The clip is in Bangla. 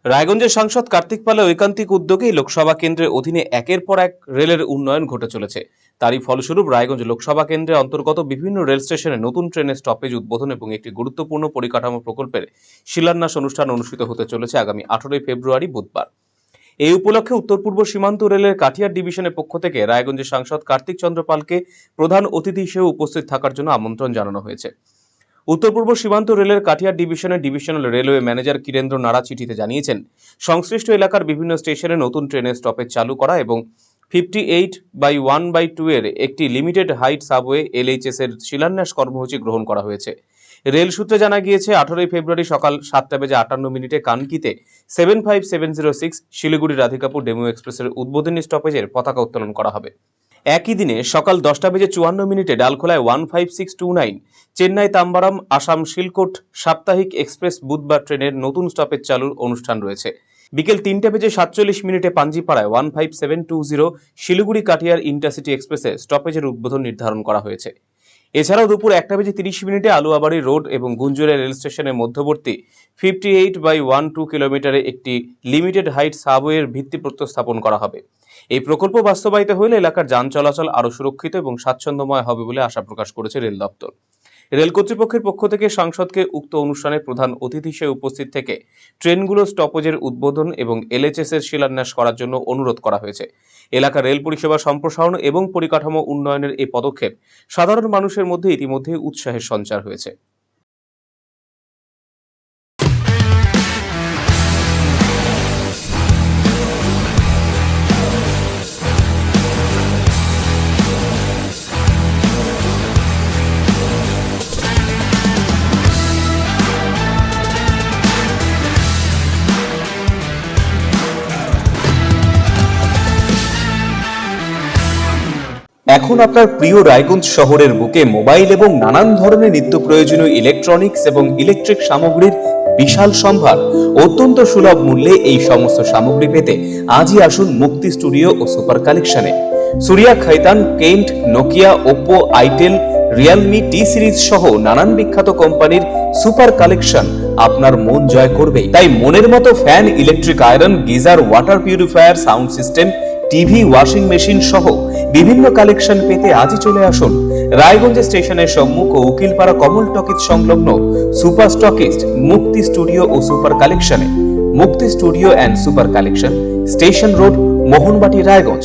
রায়গঞ্জের সাংসদ কার্তিক পালের ঐকান্তিক উদ্যোগেই লোকসভা কেন্দ্রের অধীনে একের পর এক রেলের উন্নয়ন ঘটে চলেছে। তারই ফলস্বরূপ রায়গঞ্জ লোকসভা কেন্দ্রের অন্তর্গত বিভিন্ন রেল স্টেশনে নতুন ট্রেনের স্টপেজ উদ্বোধন এবং একটি গুরুত্বপূর্ণ পরিকাঠামো প্রকল্পের শিলান্যাস অনুষ্ঠান অনুষ্ঠিত হতে চলেছে আগামী 18 ফেব্রুয়ারি বুধবার। এই উপলক্ষে উত্তর পূর্ব সীমান্ত রেলের কাটিয়ার ডিভিশনের পক্ষ থেকে রায়গঞ্জের সাংসদ কার্তিক চন্দ্র পালকে প্রধান অতিথি হিসেবে উপস্থিত থাকার জন্য আমন্ত্রণ জানানো হয়েছে। উত্তর পূর্ব সীমান্ত রেলের কাটিয়ার ডিভিশনের ডিভিশনাল রেলওয়ে ম্যানেজার কিরেন্দ্র নাড়া চিঠিতে জানিয়েছেন, সংশ্লিষ্ট এলাকার বিভিন্ন স্টেশনে নতুন ট্রেনের স্টপেজ চালু করা এবং 58/1/2 এর একটি লিমিটেড হাইট সাবওয়ে এলএইচএস এর শিলান্যাস কর্মসূচি গ্রহণ করা হয়েছে। রেল সূত্রে জানা গিয়েছে 18 ফেব্রুয়ারি সকাল 7:58 কানকিতে 75706 শিলিগুড়ি রাধিকাপুর ডেমু এক্সপ্রেসের উদ্বোধনী স্টপেজের পতাকা উত্তোলন করা হবে। একই দিনে সকাল 10:54 ডালখোলায় 15629 চেন্নাই তাম্বারাম আসাম শিলকোট সাপ্তাহিক এক্সপ্রেস বুধবার ট্রেনের নতুন স্টপেজ চালুর অনুষ্ঠান রয়েছে। বিকেল 3:47 পাঞ্জিপাড়ায় 15720 শিলিগুড়ি কাটিয়ার ইন্টারসিটি এক্সপ্রেসে স্টপেজের উদ্বোধন নির্ধারণ করা হয়েছে। এছাড়াও দুপুর 1:30 আলুয়াবাড়ি রোড এবং গুঞ্জুরিয়া রেল স্টেশনের মধ্যবর্তী 58/12 কিলোমিটারে একটি লিমিটেড হাইট সাবওয়ের ভিত্তিপ্রস্তর স্থাপন করা হবে। এই প্রকল্প বাস্তবায়িত হলে এলাকার যান চলাচল আরও সুরক্ষিত এবং স্বাচ্ছন্দ্যময় হবে বলে আশা প্রকাশ করেছে রেল দপ্তর। রেল কর্তৃপক্ষের পক্ষ থেকে সাংসদকে উক্ত অনুষ্ঠানে প্রধান অতিথি হিসেবে উপস্থিত থেকে ট্রেনগুলো স্টপেজের উদ্বোধন এবং এলএইচএস এর শিলান্যাস করার জন্য অনুরোধ করা হয়েছে। এলাকার রেল পরিষেবা সম্প্রসারণ এবং পরিকাঠামো উন্নয়নের এই পদক্ষেপ সাধারণ মানুষের মধ্যে ইতিমধ্যে উৎসাহের সঞ্চার হয়েছে। এখন আপনার প্রিয় রায়গঞ্জ শহরের বুকে মোবাইল এবং নানান ধরনের নিত্য প্রয়োজনীয় ইলেকট্রনিক্স এবং ইলেকট্রিক সামগ্রীর বিশাল সম্ভার অত্যন্ত সুলভ মূল্যে এই সমস্ত সামগ্রী পেতে আজই আসুন মুক্তি স্টুডিও ও সুপার কালেকশনে। Surya, Khaitan, Kent, Nokia, Oppo, itel, Realme, T Series সহ নানান বিখ্যাত কোম্পানির সুপার কালেকশন আপনার মন জয় করবে। তাই মনের মতো fan, electric iron, geyser, water purifier, sound system, TV, washing machine সহ বিভিন্ন কালেকশন পেতে আজই চলে আসুন রায়গঞ্জ স্টেশনের সম্মুখ ও উকিলপাড়া কমল টকিজ সংলগ্ন সুপার স্টকিস্ট মুক্তি স্টুডিও ও সুপার কালেকশনে। মুক্তি studio and super collection, station road, Mohanbati, Raiganj.